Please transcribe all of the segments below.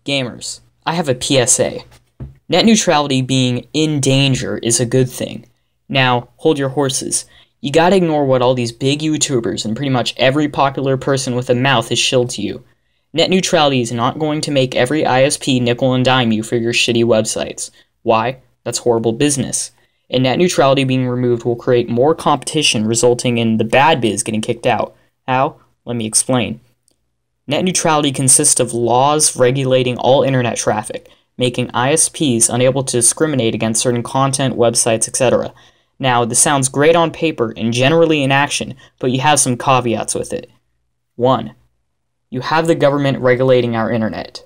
Gamers, I have a PSA. Net neutrality being in danger is a good thing. Now, hold your horses. You gotta ignore what all these big YouTubers and pretty much every popular person with a mouth has shilled to you. Net neutrality is not going to make every ISP nickel and dime you for your shitty websites. Why? That's horrible business. And net neutrality being removed will create more competition, resulting in the bad biz getting kicked out. How? Let me explain. Net neutrality consists of laws regulating all internet traffic, making ISPs unable to discriminate against certain content, websites, etc. Now, this sounds great on paper and generally in action, but you have some caveats with it. 1. You have the government regulating our internet.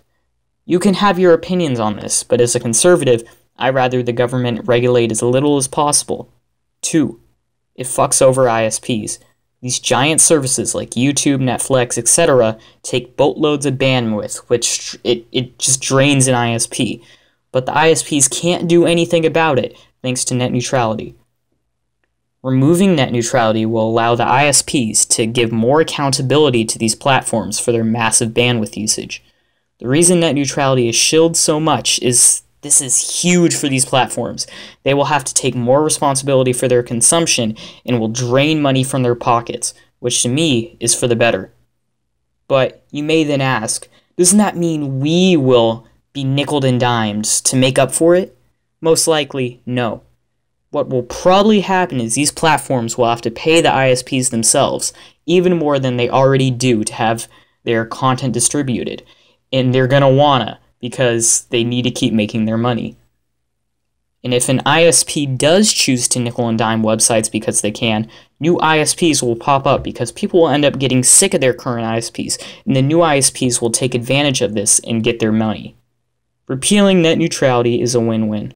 You can have your opinions on this, but as a conservative, I'd rather the government regulate as little as possible. 2. It fucks over ISPs. These giant services like YouTube, Netflix, etc. take boatloads of bandwidth, which it just drains an ISP. But the ISPs can't do anything about it, thanks to net neutrality. Removing net neutrality will allow the ISPs to give more accountability to these platforms for their massive bandwidth usage. The reason net neutrality is shilled so much is this is huge for these platforms. They will have to take more responsibility for their consumption and will drain money from their pockets, which to me is for the better. But you may then ask, doesn't that mean we will be nickeled and dimed to make up for it? Most likely, no. What will probably happen is these platforms will have to pay the ISPs themselves, even more than they already do to have their content distributed. And they're gonna wanna, because they need to keep making their money. And if an ISP does choose to nickel and dime websites because they can, new ISPs will pop up because people will end up getting sick of their current ISPs, and the new ISPs will take advantage of this and get their money. Repealing net neutrality is a win-win.